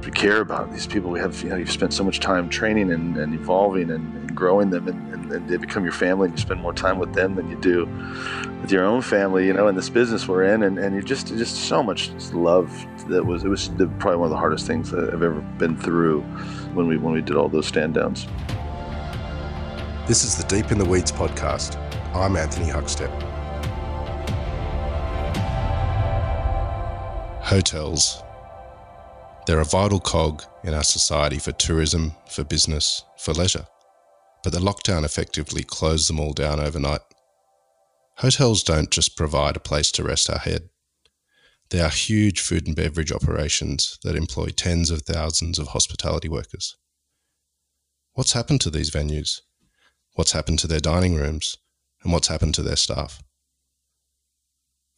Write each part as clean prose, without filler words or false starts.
we care about these people. We have, you've spent so much time training and evolving and growing them, and they become your family, and you spend more time with them than you do with your own family, in this business we're in, and you just so much love. It was probably one of the hardest things that I've ever been through when we did all those stand downs. This is the Deep in the Weeds podcast. I'm Anthony Huckstep. Hotels. They're a vital cog in our society for tourism, for business, for leisure. But the lockdown effectively closed them all down overnight. Hotels don't just provide a place to rest our head. They are huge food and beverage operations that employ tens of thousands of hospitality workers. What's happened to these venues? What's happened to their dining rooms? And what's happened to their staff?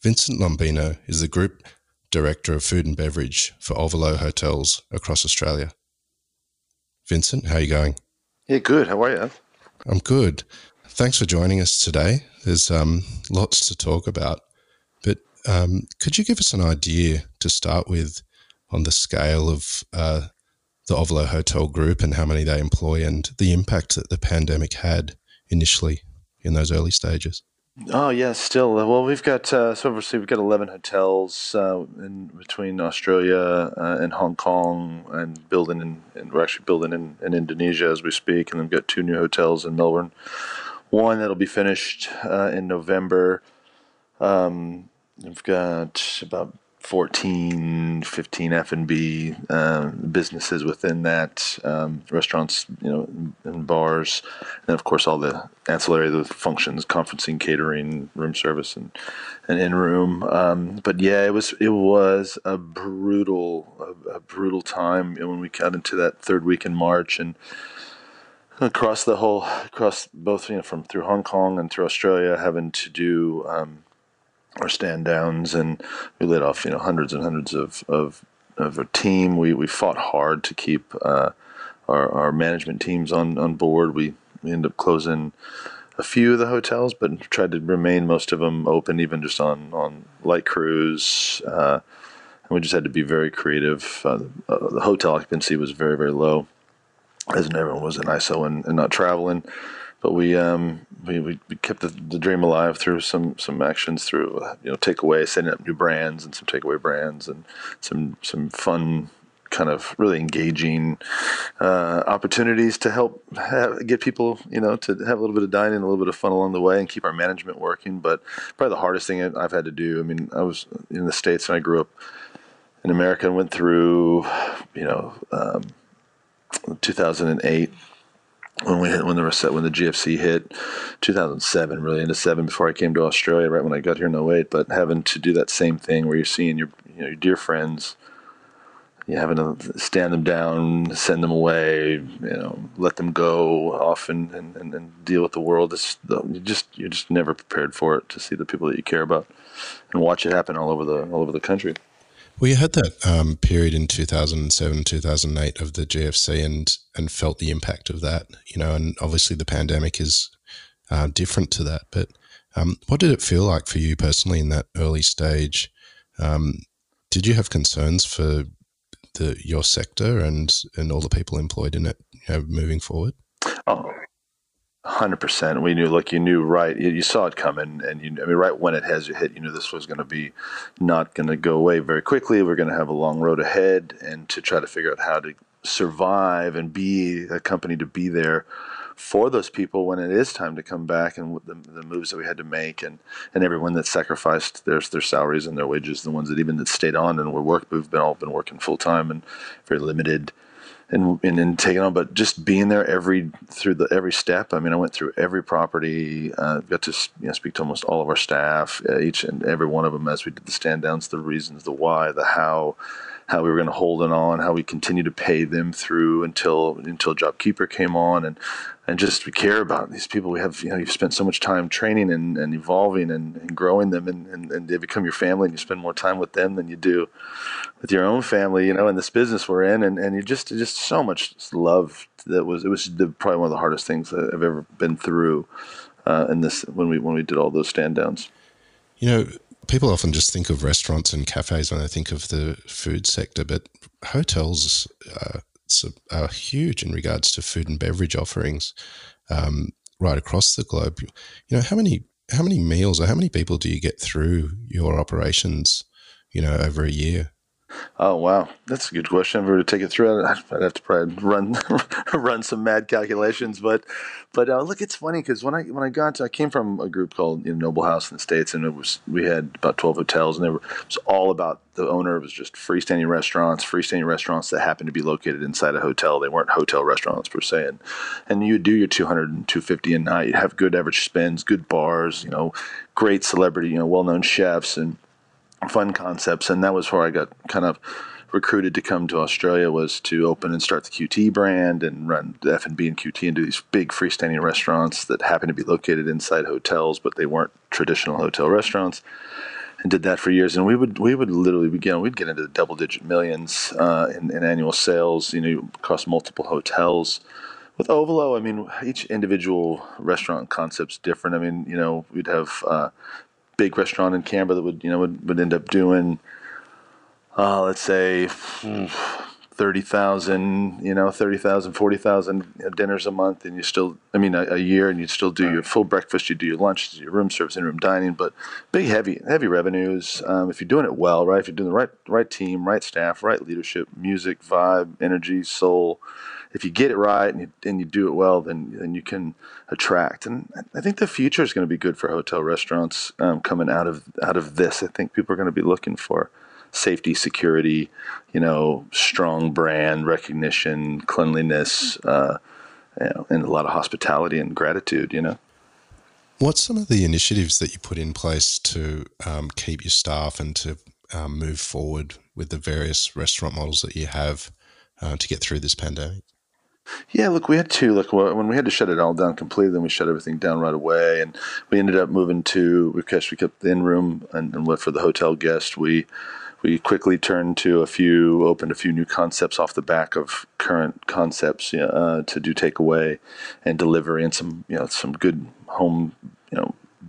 Vincent Lombino is the Group Director of Food and Beverage for Ovolo Hotels across Australia. Vincent, how are you going? Yeah, good. How are you? I'm good. Thanks for joining us today. There's lots to talk about, but could you give us an idea to start with on the scale of the Ovolo Hotel Group and how many they employ and the impact that the pandemic had initially in those early stages? Oh, yeah, still. Well, we've got, so obviously we've got 11 hotels in between Australia and Hong Kong, and we're actually building in Indonesia as we speak, and then we've got 2 new hotels in Melbourne. One that'll be finished in November. We've got about 15 F&B businesses within that, restaurants, and bars, and of course all the ancillary the functions, conferencing, catering, room service, and in-room. But yeah, it was a brutal time when we got into that third week in March, and across both through Hong Kong and through Australia, having to do our stand downs, and we laid off hundreds and hundreds of a team. We fought hard to keep our management teams on board. We ended up closing a few of the hotels, but tried to remain most of them open, even just on light crews. And we just had to be very creative. The hotel occupancy was very, very low, as everyone was in ISO and not traveling. But we kept the dream alive through some actions, through takeaway, setting up new brands and some takeaway brands, and some fun, kind of really engaging opportunities to help get people to have a little bit of dining, a little bit of fun along the way, and keep our management working. But probably the hardest thing I've had to do. I mean, I was in the States and I grew up in America and went through 2008. When the GFC hit, 2007, really into 7 before I came to Australia, right when I got here in 08, but having to do that same thing where you're seeing your dear friends, you're having to stand them down, send them away, let them go off and deal with the world. You're just never prepared for it, to see the people that you care about and watch it happen all over the country. Well, you had that period in 2007, 2008 of the GFC and felt the impact of that, and obviously the pandemic is different to that. But what did it feel like for you personally in that early stage? Did you have concerns for your sector and all the people employed in it moving forward? Oh, 100%. We knew, you knew, right? You saw it coming, and right when it has hit, you knew this was going to be not going to go away very quickly. We're going to have a long road ahead, and to try to figure out how to survive and be a company to be there for those people when it is time to come back, and the moves that we had to make, and everyone that sacrificed their salaries and their wages, the ones that stayed on and we've all been working full time and very limited. And taking on, but just being there every step. I mean, I went through every property, got to speak to almost all of our staff, each and every one of them as we did the stand downs, the reasons, the why, the how we were going to hold it on, how we continue to pay them through until JobKeeper came on, and just we care about these people. We have, you've spent so much time training and evolving and growing them, and they become your family, and you spend more time with them than you do with your own family, in this business we're in, and you just so much love. It was probably one of the hardest things that I've ever been through in this when we did all those stand downs. people often just think of restaurants and cafes when they think of the food sector, but hotels are huge in regards to food and beverage offerings right across the globe. You know, how many meals or how many people do you get through your operations, over a year? Oh wow, that's a good question. If we were to take it through, I'd have to probably run run some mad calculations. But look, it's funny because I came from a group called Noble House in the States, and we had about 12 hotels, and it was all about the owner. It was just freestanding restaurants that happened to be located inside a hotel. They weren't hotel restaurants per se, and you would do your 200 and 250 a night. You'd have good average spends, good bars, great celebrity, well-known chefs and fun concepts. And that was where I got kind of recruited to come to Australia, was to open and start the QT brand and run the F&B and QT and do these big freestanding restaurants that happened to be located inside hotels, but they weren't traditional hotel restaurants. And did that for years. And we would literally begin. We'd get into the double-digit millions in annual sales, across multiple hotels. With Ovolo, I mean, each individual restaurant concept's different. I mean, we'd have big restaurant in Canberra that would end up doing, let's say, 30,000, 40,000 dinners a month, and a year, and you'd still do your full breakfast, you do your lunch, your room service, in-room dining, but big, heavy revenues. If you're doing it well, right? If you're doing the right team, right staff, right leadership, music, vibe, energy, soul. If you get it right and you do it well, then you can attract. And I think the future is going to be good for hotel restaurants coming out of this. I think people are going to be looking for safety, security, strong brand recognition, cleanliness, and a lot of hospitality and gratitude. What's some of the initiatives that you put in place to keep your staff and to move forward with the various restaurant models that you have to get through this pandemic? Yeah, look, we had to when we had to shut it all down completely. Then we shut everything down right away, and we ended up moving to, because we kept the in room and went for the hotel guest. We quickly opened a few new concepts off the back of current concepts to do takeaway and delivery, and some good home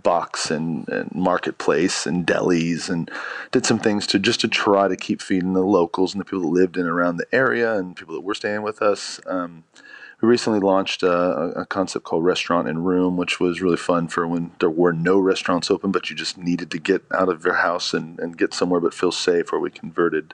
box and marketplace and delis, and did some things to try to keep feeding the locals and the people that lived in and around the area and people that were staying with us. We recently launched a concept called Restaurant and Room, which was really fun for when there were no restaurants open, but you just needed to get out of your house and get somewhere but feel safe, where we converted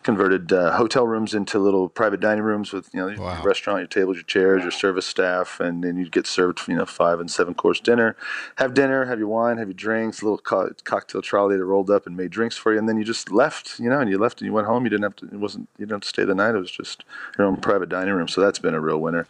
hotel rooms into little private dining rooms with your restaurant, your tables, your chairs, your service staff, and then you'd get served 5 and 7 course dinner. Have your wine, have your drinks, a little cocktail trolley that rolled up and made drinks for you, and then you just left, and you left and you went home. You didn't have to stay the night. It was just your own private dining room. So that's been a real winner.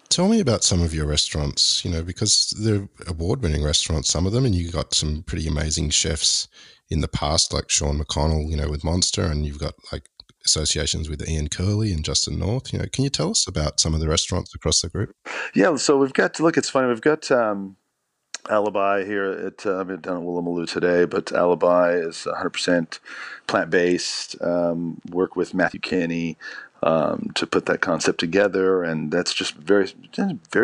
Tell me about some of your restaurants, because they're award-winning restaurants, some of them, and you got some pretty amazing chefs in the past, like Sean McConnell, with Monster, and you've got like associations with Ian Curley and Justin North. Can you tell us about some of the restaurants across the group? Yeah, so we've got, it's funny, we've got Alibi here at, I've been down at Woolloomooloo today, but Alibi is 100% plant-based, work with Matthew Kinney, to put that concept together, and that's just very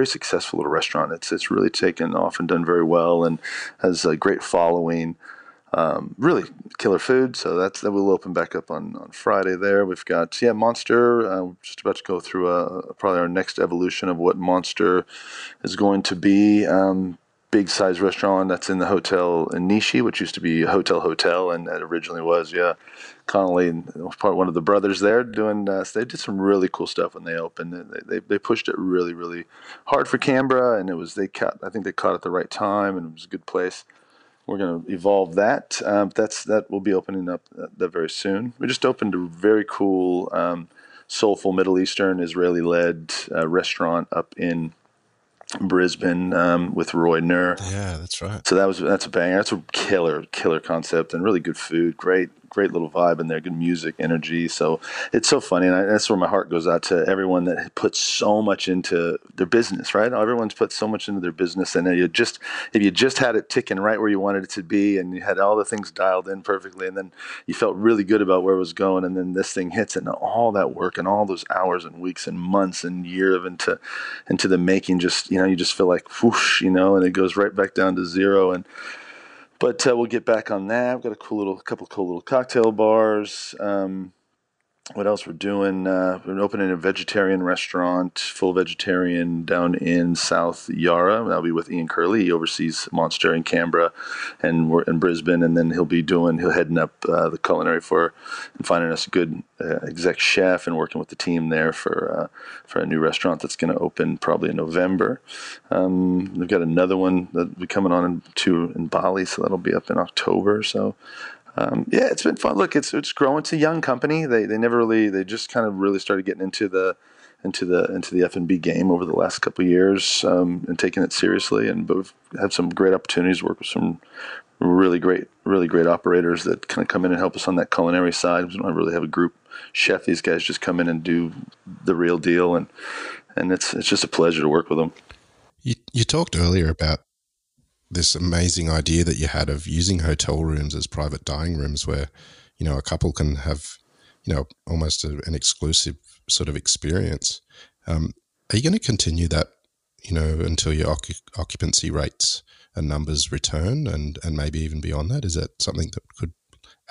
successful little restaurant. It's really taken off and done very well, and has a great following. Really killer food. So that will open back up on Friday there. We've got Monster. We're just about to go through probably our next evolution of what Monster is going to be. Big size restaurant that's in the hotel in Nishi, which used to be a hotel, and that originally was Connolly was one of the brothers there doing. So they did some really cool stuff when they opened. They pushed it really, really hard for Canberra, and I think they caught it at the right time, and it was a good place. We're going to evolve that. That will be opening up that very soon. We just opened a very cool, soulful Middle Eastern Israeli-led restaurant up in Brisbane with Roy Nur. Yeah, that's right. So that's a banger. That's a killer concept, and really good food. Great little vibe in there. Good music, energy. So it's so funny, and that's where my heart goes out to everyone that puts so much into their business. Right? Everyone's put so much into their business, and if you just had it ticking right where you wanted it to be, and you had all the things dialed in perfectly, and then you felt really good about where it was going, and then this thing hits, and all that work and all those hours and weeks and months and years into the making, just you just feel like whoosh, and it goes right back down to zero. But we'll get back on that. We've got couple cool little cocktail bars. What else we're doing? We're opening a vegetarian restaurant, full vegetarian, down in South Yarra. That'll be with Ian Curley. He oversees Monster in Canberra, and we're in Brisbane. And then he'll heading up the culinary and finding us a good exec chef and working with the team there for a new restaurant that's going to open probably in November. We've got another one that'll be coming on in Bali, so that'll be up in October. So. Yeah, it's been fun. Look, it's growing. It's a young company. They just kind of really started getting into the F&B game over the last couple of years, and taking it seriously. But we've had some great opportunities to work with some really great operators that kind of come in and help us on that culinary side. We don't really have a group chef. These guys just come in and do the real deal, and it's just a pleasure to work with them. You talked earlier about this amazing idea that you had of using hotel rooms as private dining rooms where, a couple can have, almost an exclusive sort of experience. Are you going to continue that, until your occupancy rates and numbers return and maybe even beyond that? Is that something that could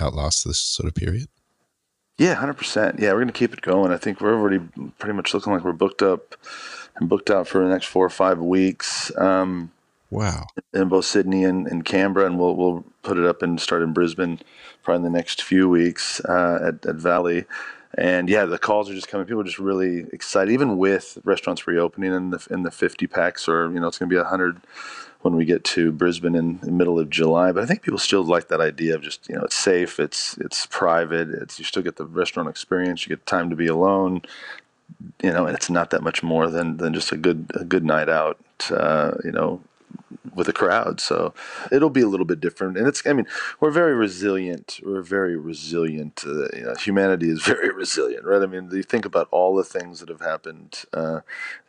outlast this sort of period? Yeah, 100%. Yeah, we're going to keep it going. I think we're already pretty much looking like we're booked up and booked out for the next 4 or 5 weeks. Wow. In both Sydney and Canberra, and we'll put it up and start in Brisbane probably in the next few weeks at Valley. And yeah, the calls are just coming. People are just really excited, even with restaurants reopening in the 50 packs, or it's going to be 100 when we get to Brisbane in the middle of July. But I think people still like that idea of just it's safe, it's private, you still get the restaurant experience, you get time to be alone, and it's not that much more than just a good night out, with a crowd. So it'll be a little bit different. And we're very resilient. Humanity is very resilient, right? I mean, you think about all the things that have happened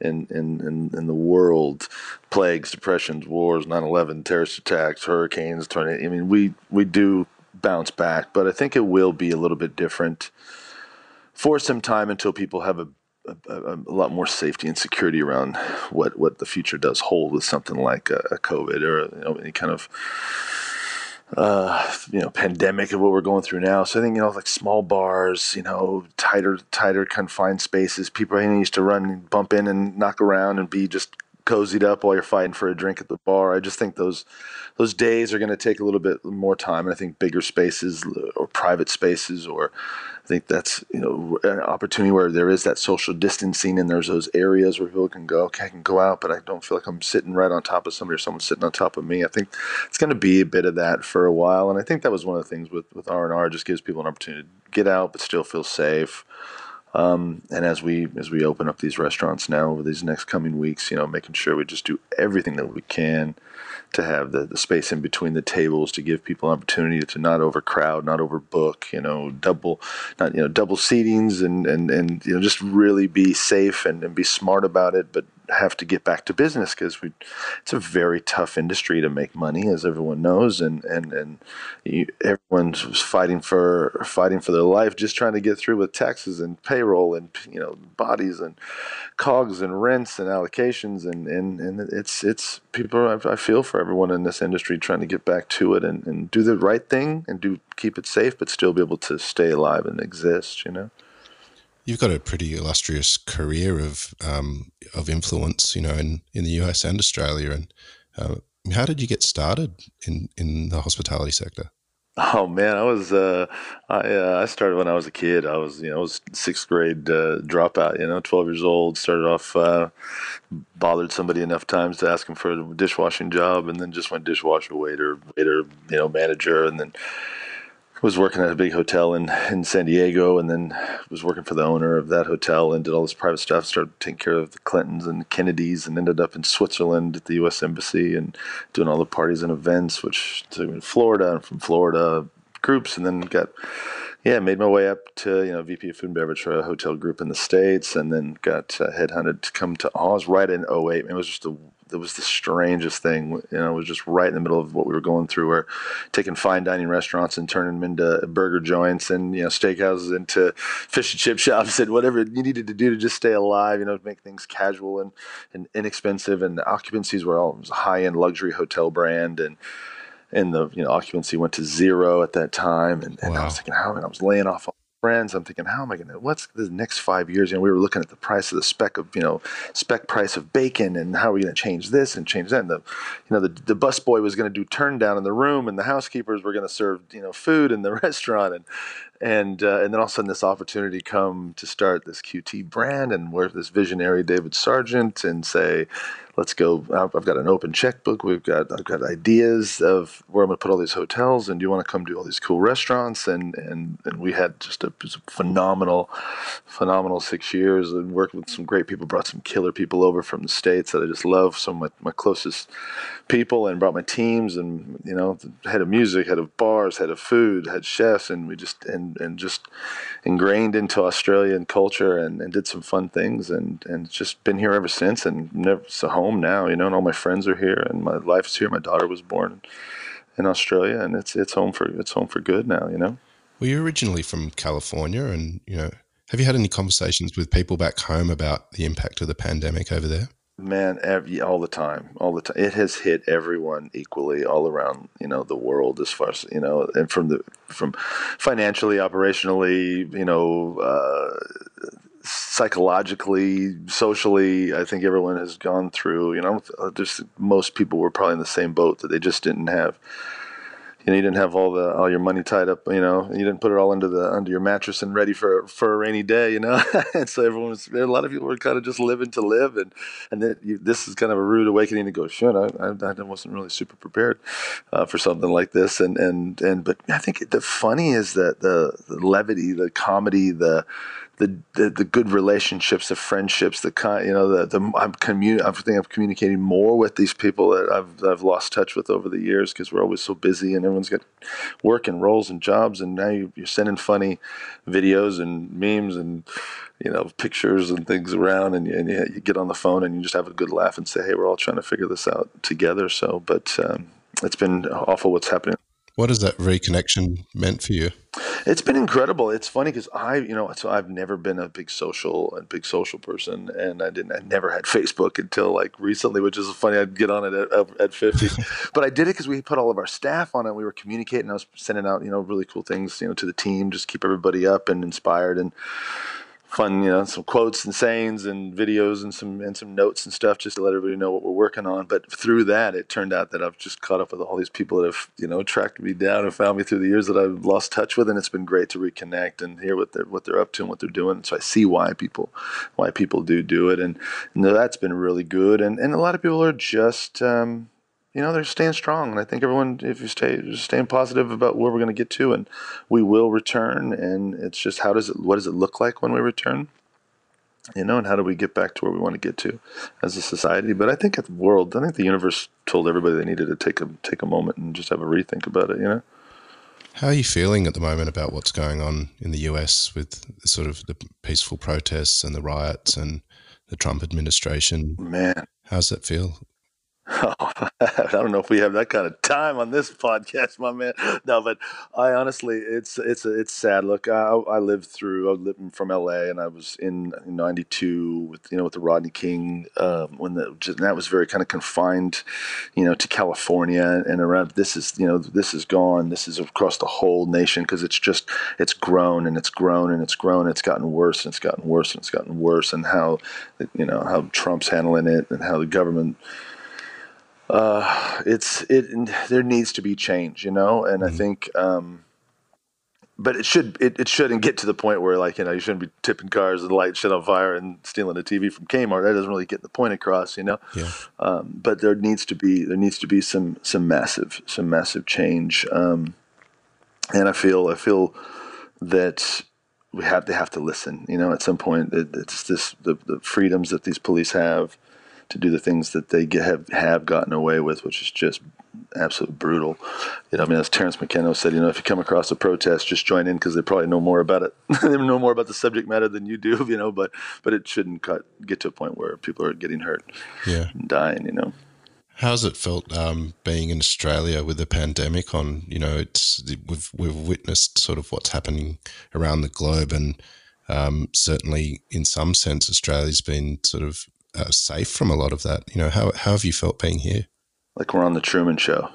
in the world: plagues, depressions, wars, 9/11, terrorist attacks, hurricanes, tornadoes. I mean, we do bounce back, but I think it will be a little bit different for some time until people have a lot more safety and security around what the future does hold with something like a COVID or any kind of pandemic of what we're going through now. So I think like small bars, tighter confined spaces. People used to run and bump in and knock around and be just cozied up while you're fighting for a drink at the bar. I just think those days are going to take a little bit more time. And I think bigger spaces or private spaces, or I think that's an opportunity where there is that social distancing and there's those areas where people can go, okay, I can go out, but I don't feel like I'm sitting right on top of somebody or someone sitting on top of me. I think it's going to be a bit of that for a while. And I think that was one of the things with R&R, just gives people an opportunity to get out but still feel safe. And as we open up these restaurants now over these next coming weeks, making sure we just do everything that we can to have the space in between the tables to give people an opportunity to not overcrowd, not overbook, double seatings and just really be safe and be smart about it, but have to get back to business because it's a very tough industry to make money, as everyone knows, and everyone's fighting for their life, just trying to get through with taxes and payroll and bodies and cogs and rents and allocations and it's people. I feel for everyone in this industry trying to get back to it and do the right thing and keep it safe, but still be able to stay alive and exist. You've got a pretty illustrious career of influence, in the US and Australia. And how did you get started in the hospitality sector? Oh man, I started when I was a kid. I was sixth grade dropout. 12 years old. Started off bothered somebody enough times to ask him for a dishwashing job, and then just went dishwasher, waiter, manager, and then was working at a big hotel in San Diego, and then was working for the owner of that hotel and did all this private stuff, started taking care of the Clintons and the Kennedys, and ended up in Switzerland at the U.S. Embassy and doing all the parties and events, which took me to Florida, and from Florida groups, and then made my way up to VP of Food and Beverage for a hotel group in the States, and then got headhunted to come to Oz right in '08. It was the strangest thing. It was just right in the middle of what we were going through, where taking fine dining restaurants and turning them into burger joints and steakhouses into fish and chip shops and whatever you needed to do to just stay alive, to make things casual and inexpensive. And the occupancies were all, it was a high-end luxury hotel brand, and and the occupancy went to zero at that time, and I was Wow. thinking, how? And I was laying off all my friends. I'm thinking, how am I going to? What's the next 5 years? We were looking at the price of the spec price of bacon, and how are we going to change this and change that? And the busboy was going to do turn down in the room, and the housekeepers were going to serve food in the restaurant, and then all of a sudden this opportunity come to start this QT brand and work with this visionary David Sargent and say, let's go. I've got an open checkbook. I've got ideas of where I'm going to put all these hotels, and do you want to come do all these cool restaurants? And we had just a phenomenal 6 years and worked with some great people, brought some killer people over from the States that I just love, some of my closest people, and brought my teams, and head of music, head of bars, head of food, head chefs, and we just and just ingrained into Australian culture and did some fun things, and just been here ever since, and never so home now, and all my friends are here, and my life's here. My daughter was born in Australia, and it's home for good now. Were you originally from California, and have you had any conversations with people back home about the impact of the pandemic over there? Man, all the time. It has hit everyone equally all around, the world, as far as, and from financially, operationally, psychologically, socially. I think everyone has gone through, just most people were probably in the same boat, that they just didn't have. You didn't have all your money tied up. You didn't put it all under your mattress and ready for a rainy day. And so a lot of people were kind of just living to live, and this is kind of a rude awakening to go, shit, I wasn't really super prepared for something like this, but I think the funny is that the levity, the comedy, the good relationships, the friendships, I think I'm communicating more with these people that I've lost touch with over the years, because we're always so busy and everyone's got work and roles and jobs, and now you're sending funny videos and memes and pictures and things around, and you get on the phone and you just have a good laugh and say, hey, we're all trying to figure this out together. So, but it's been awful what's happening. What has that reconnection meant for you? It's been incredible. It's funny because so I've never been a big social person, and I never had Facebook until like recently, which is funny. I'd get on it at 50, but I did it because we put all of our staff on it. We were communicating. I was sending out really cool things to the team, just keep everybody up and inspired and fun, some quotes and sayings and videos and some notes and stuff, just to let everybody know what we're working on. But through that, it turned out that I've just caught up with all these people that have tracked me down and found me through the years that I've lost touch with, and it's been great to reconnect and hear what they're up to and what they're doing. So I see why people do it, and that's been really good. And a lot of people are just they're staying strong. And I think everyone, if you staying positive about where we're going to get to, and we will return. And it's just, what does it look like when we return? And how do we get back to where we want to get to as a society? But I think the universe told everybody they needed to take a moment and just have a rethink about it, How are you feeling at the moment about what's going on in the US with sort of the peaceful protests and the riots and the Trump administration? Man. How's that feel? Oh, I don't know if we have that kind of time on this podcast, my man. No, but I honestly, it's sad. Look, I lived from LA, and I was in '92 with the Rodney King, that was very kind of confined, to California and around. This is gone. This is across the whole nation, because it's grown and it's grown and it's grown. It's gotten worse and it's gotten worse and it's gotten worse. And how Trump's handling it, and how the government. There needs to be change, and I think, but it shouldn't get to the point where you shouldn't be tipping cars and lighting shit on fire and stealing a TV from Kmart. That doesn't really get the point across, Yeah. But there needs to be some massive change, and I feel that they have to listen, at some point. It's the freedoms that these police have to do the things that they have gotten away with, which is just absolutely brutal. As Terrence McKenna said, if you come across a protest, just join in, because they probably know more about it. They know more about the subject matter than you do, but it shouldn't get to a point where people are getting hurt, and dying, How's it felt being in Australia with the pandemic on? We've witnessed sort of what's happening around the globe, and certainly in some sense Australia's been sort of safe from a lot of that. How have you felt being here? Like we're on the Truman Show.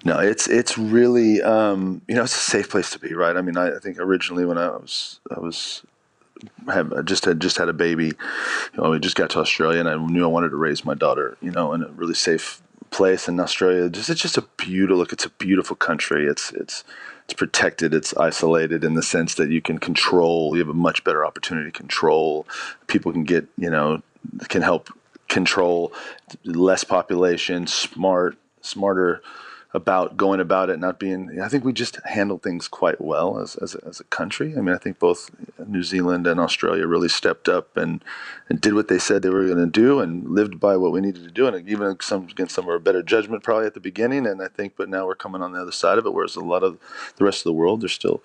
No, it's really it's a safe place to be, right? I mean, I think originally when I just had a baby, we just got to Australia, and I knew I wanted to raise my daughter, in a really safe place in Australia. It's just a beautiful look. It's a beautiful country. It's protected. It's isolated in the sense that you can control. You have a much better opportunity to control. People can get can help control less population, smarter about going about it, not being. I think we just handle things quite well as a country. I mean, I think both New Zealand and Australia really stepped up and did what they said they were going to do and lived by what we needed to do. And even against some of our better judgment probably at the beginning. And I think, but now we're coming on the other side of it, whereas a lot of the rest of the world, they're still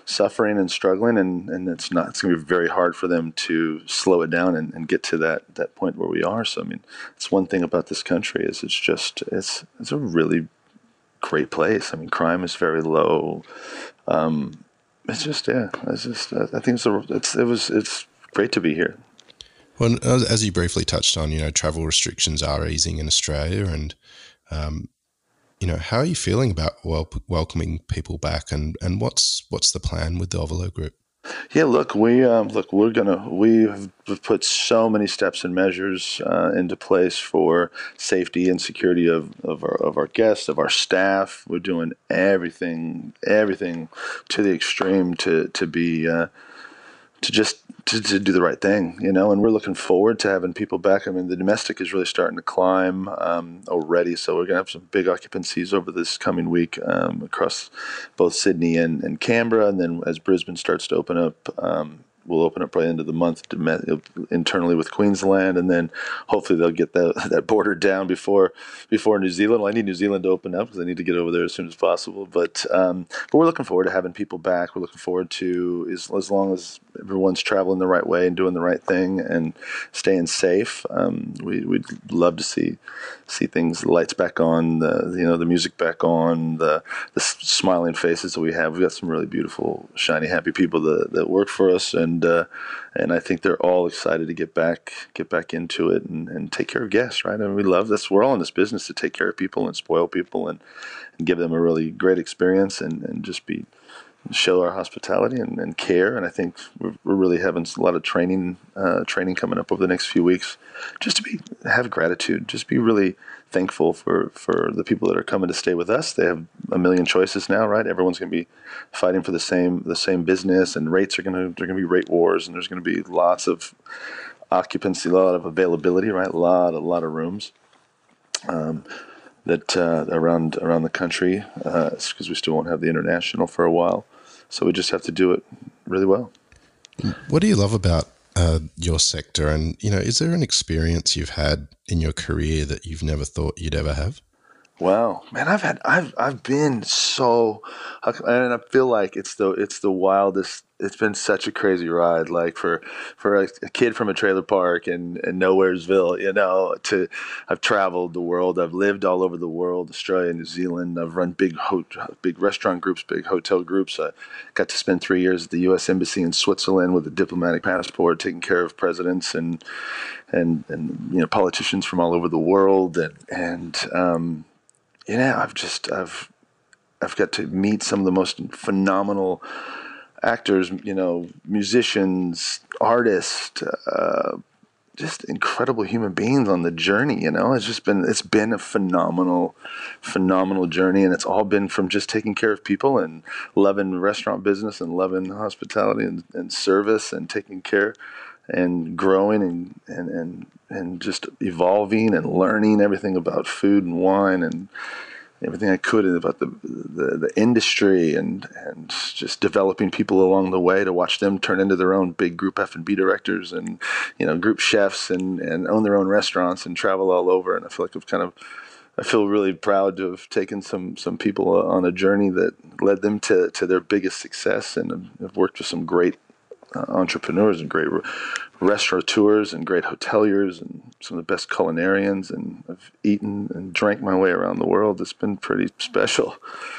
suffering and struggling, and it's going to be very hard for them to slow it down and get to that point where we are. So I mean, it's one thing about this country is it's a really great place. I mean, crime is very low. It's just I think it's great to be here. Well, as you briefly touched on, travel restrictions are easing in Australia, and how are you feeling about welcoming people back, and what's the plan with the Ovolo Group? Yeah, look, we have put so many steps and measures into place for safety and security of our guests, of our staff. We're doing everything to the extreme to be to do the right thing, and we're looking forward to having people back. I mean, the domestic is really starting to climb already, so we're going to have some big occupancies over this coming week across both Sydney and Canberra, and then as Brisbane starts to open up, we'll open up probably end of the month internally with Queensland, and then hopefully they'll get that border down before New Zealand. Well, I need New Zealand to open up because I need to get over there as soon as possible. But we're looking forward to having people back. We're looking forward to as long as everyone's traveling the right way and doing the right thing and staying safe. We'd love to see things, the lights back on, the music back on, the smiling faces that we have. We've got some really beautiful, shiny, happy people that work for us, and I think they're all excited to get back into it and take care of guests, right? I mean, we love this. We're all in this business to take care of people and spoil people and give them a really great experience and just show our hospitality and care. And I think we're really having a lot of training coming up over the next few weeks, just to have gratitude, just be really thankful for the people that are coming to stay with us. They have a million choices now, right? Everyone's going to be fighting for the same business, and rates are going to be rate wars, and there's going to be lots of occupancy, a lot of availability, right? A lot of rooms. That around the country, because we still won't have the international for a while, so we just have to do it really well. What do you love about your sector, and is there an experience you've had in your career that you've never thought you'd ever have? Wow, man, I've been so, and I feel like it's the wildest. It's been such a crazy ride, like for a kid from a trailer park in Nowheresville, I've traveled the world. I've lived all over the world, Australia, New Zealand. I've run big restaurant groups, big hotel groups. I got to spend 3 years at the U.S. Embassy in Switzerland with a diplomatic passport, taking care of presidents and politicians from all over the world, and I've got to meet some of the most phenomenal actors, musicians, artists, just incredible human beings on the journey. It's been a phenomenal journey, and it's all been from just taking care of people and loving restaurant business and loving hospitality and service and taking care and growing and just evolving and learning everything about food and wine and everything I could about the industry and just developing people along the way to watch them turn into their own big group F&B directors and group chefs and own their own restaurants and travel all over. And I feel like I feel really proud to have taken some people on a journey that led them to their biggest success, and I've worked with some great entrepreneurs and great restaurateurs and great hoteliers and some of the best culinarians, and I've eaten and drank my way around the world. It's been pretty special.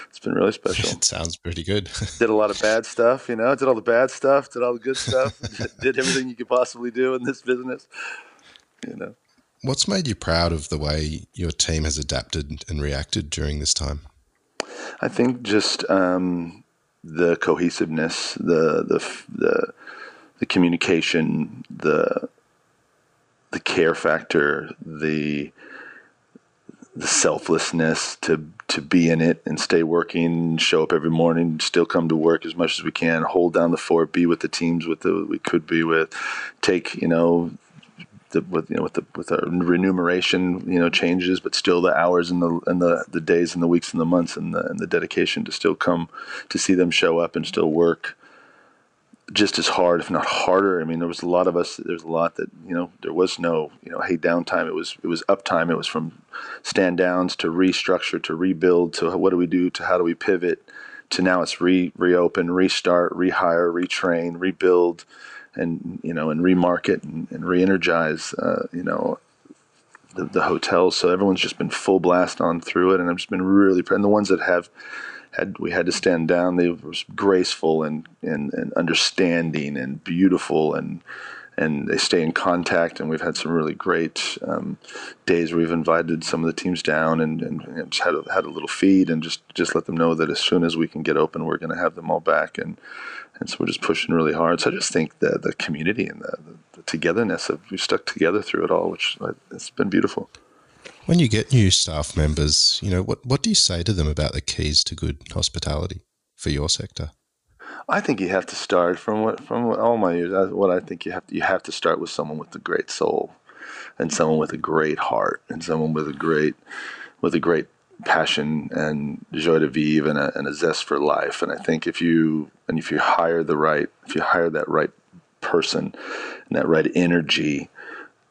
It's been really special. It sounds pretty good. Did a lot of bad stuff, did all the bad stuff, did all the good stuff, did everything you could possibly do in this business, What's made you proud of the way your team has adapted and reacted during this time? I think just the cohesiveness, the communication, the care factor, the selflessness to be in it and stay working, show up every morning, still come to work as much as we can, hold down the fort, be with the teams we could be with, take with our remuneration changes, but still the hours and the days and the weeks and the months and the dedication to still come to see them show up and still work just as hard, if not harder. I mean, there was a lot of us. There's a lot that there was no hey downtime. It was uptime. It was from stand downs to restructure to rebuild to what do we do to how do we pivot to now it's reopen, restart, rehire, retrain, rebuild, and and remarket and re-energize the hotels. So everyone's just been full blast on through it, and I've just been really and the ones that we had to stand down. They were graceful and understanding and beautiful, and they stay in contact. And we've had some really great days where we've invited some of the teams down and just had a little feed and just let them know that as soon as we can get open, we're going to have them all back. And so we're just pushing really hard. So I just think the community and the togetherness of we've stuck together through it all, which it's been beautiful. When you get new staff members, what do you say to them about the keys to good hospitality for your sector? I think you have to start from all my years. What I think you have to start with someone with a great soul, and someone with a great heart, and someone with a great passion and joie de vivre and a zest for life. And I think if you hire that right person and that right energy,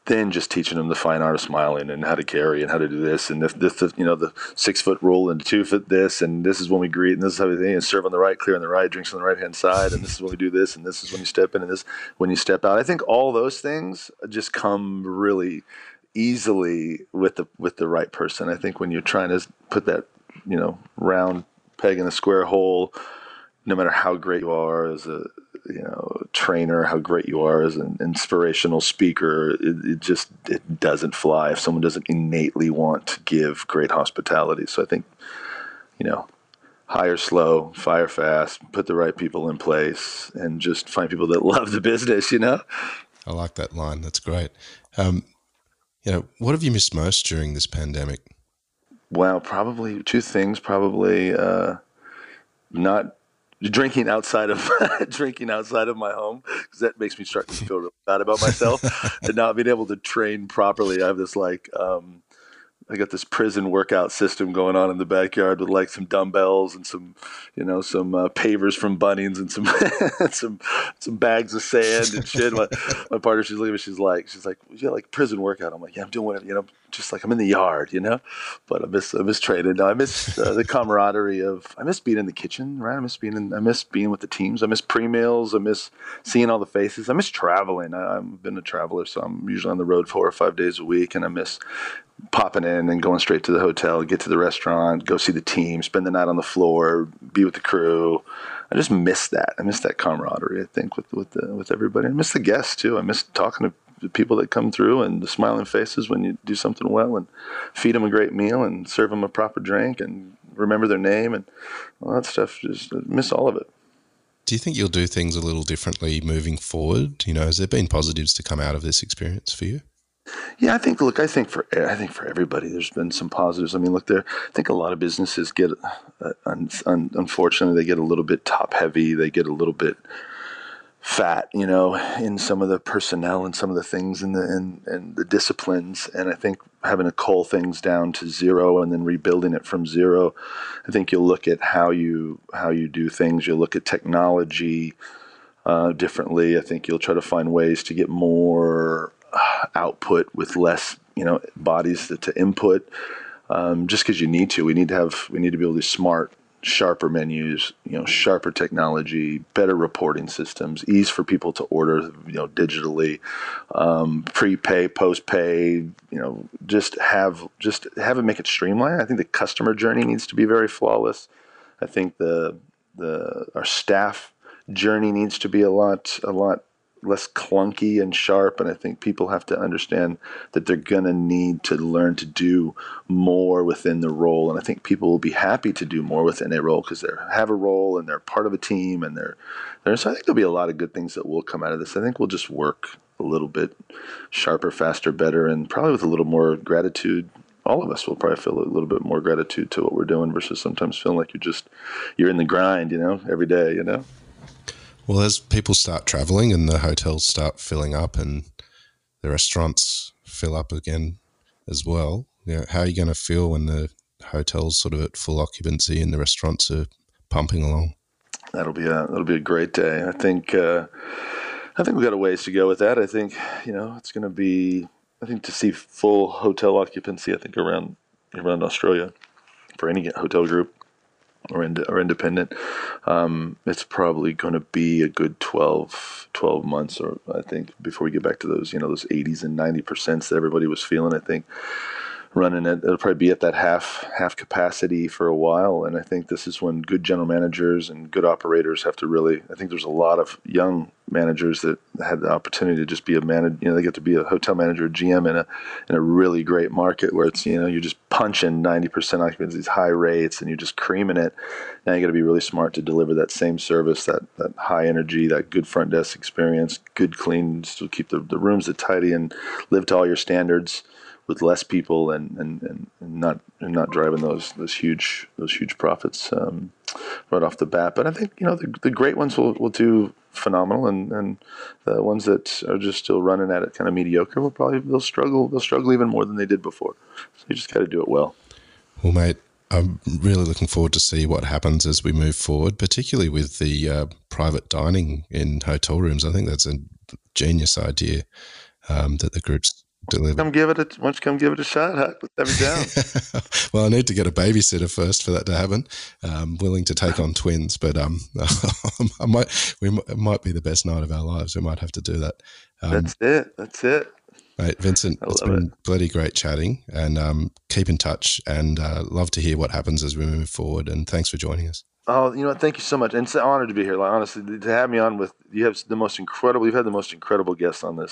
then just teaching them the fine art of smiling and how to carry and how to do this and the 6 foot rule and 2 foot this, and this is when we greet and this is how we think, and serve on the right, clear on the right, drinks on the right hand side, and this is when we do this, and this is when you step in and this when you step out. I think all those things just come really easily with the right person. I think when you're trying to put that round peg in a square hole, no matter how great you are as a trainer, how great you are as an inspirational speaker, it doesn't fly if someone doesn't innately want to give great hospitality. So I think hire slow, fire fast, put the right people in place, and just find people that love the business. I like that line. That's great. What have you missed most during this pandemic? Well, probably two things. Probably not drinking outside of my home, because that makes me start to feel really bad about myself and not being able to train properly. I have this I got this prison workout system going on in the backyard with some dumbbells and some pavers from Bunnings and some bags of sand and shit. My partner, she's looking at me, she's like, yeah, like prison workout. I'm like, yeah, I'm doing whatever, just like I'm in the yard, but I miss training. No, I miss the camaraderie I miss being in the kitchen, right? I miss being with the teams. I miss pre-meals. I miss seeing all the faces. I miss traveling. I've been a traveler, so I'm usually on the road 4 or 5 days a week, and I miss popping in and going straight to the hotel, get to the restaurant, go see the team, spend the night on the floor, be with the crew. I just miss that. I miss that camaraderie, I think, with everybody. I miss the guests, too. I miss talking to the people that come through and the smiling faces when you do something well, and feed them a great meal and serve them a proper drink and remember their name and all that stuff. Just miss all of it. Do you think you'll do things a little differently moving forward? Has there been positives to come out of this experience for you? Yeah, I think for everybody, there's been some positives. I mean, look, I think a lot of businesses get, unfortunately, they get a little bit top heavy. They get a little bit fat, in some of the personnel and some of the things and the disciplines. And I think having to cull things down to zero and then rebuilding it from zero, I think you'll look at how you do things. You'll look at technology differently. I think you'll try to find ways to get more output with less, bodies to input. Just because you need to, we need to be able to smart, sharper menus, sharper technology, better reporting systems, ease for people to order, digitally, prepay, postpay, just have it, make it streamlined. I think the customer journey needs to be very flawless. I think our staff journey needs to be a lot less clunky and sharp. And I think people have to understand that they're going to need to learn to do more within the role. And I think people will be happy to do more within a role because they have a role and they're part of a team. And so I think there'll be a lot of good things that will come out of this. I think we'll just work a little bit sharper, faster, better, and probably with a little more gratitude. All of us will probably feel a little bit more gratitude to what we're doing versus sometimes feeling like you're in the grind, every day, Well, as people start traveling and the hotels start filling up and the restaurants fill up again as well, how are you going to feel when the hotel's sort of at full occupancy and the restaurants are pumping along? That'll be a great day. I think we've got a ways to go with that. I think, it's going to be, I think to see full hotel occupancy, I think around Australia for any hotel group or independent, it's probably going to be a good 12 months, or I think before we get back to those, those 80s and 90% that everybody was feeling. I think running it'll probably be at that half capacity for a while. And I think this is when good general managers and good operators have to really, I think there's a lot of young managers that had the opportunity to just be a manager, they get to be a hotel manager, a GM in a really great market where it's, you're just punching 90% occupancy, these high rates, and you're just creaming it. Now you got to be really smart to deliver that same service, that high energy, that good front desk experience, good clean, still keep the rooms tidy and live to all your standards with less people and not driving those huge profits right off the bat. But I think the great ones will do phenomenal, and the ones that are just still running at it kind of mediocre they'll struggle even more than they did before. So you just got to do it well. Well, mate, I'm really looking forward to see what happens as we move forward, particularly with the private dining in hotel rooms. I think that's a genius idea that the group's delivered. Why don't you come give it a shot, Huck? Let me down. Well, I need to get a babysitter first for that to happen. I'm willing to take on twins, but it might be the best night of our lives. We might have to do that. That's it. Mate, Vincent, it's been bloody great chatting, and keep in touch, and love to hear what happens as we move forward. And thanks for joining us. Oh, thank you so much. And it's an honor to be here. Like, honestly, to have me on you've had the most incredible guests on your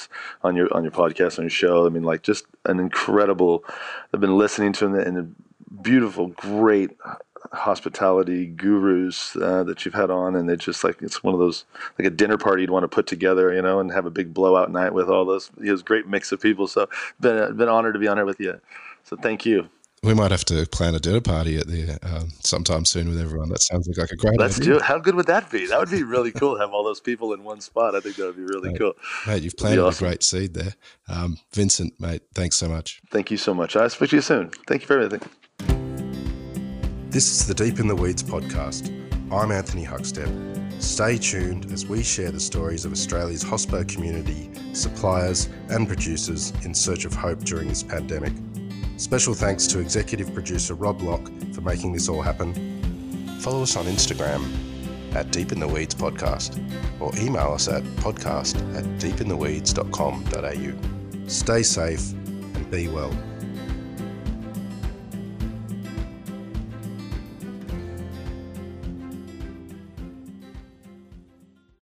podcast, on your show. I mean, like, just an incredible, I've been listening to them, and the beautiful, great hospitality gurus that you've had on. And it's one of those, like a dinner party you'd want to put together, and have a big blowout night with all those, great mix of people. So been honored to be on here with you. So thank you. We might have to plan a dinner party at the sometime soon with everyone. That sounds like a great idea. Let's do it. How good would that be? That would be really cool to have all those people in one spot. I think that would be really cool. Mate, you've planted a great seed there. Vincent, mate, thanks so much. Thank you so much. I'll speak to you soon. Thank you for everything. This is the Deep in the Weeds podcast. I'm Anthony Huckstep. Stay tuned as we share the stories of Australia's hospo community, suppliers and producers in search of hope during this pandemic. Special thanks to executive producer Rob Locke for making this all happen. Follow us on Instagram at Deep in the Weeds Podcast, or email us at podcast@deepintheweeds.com.au. Stay safe and be well.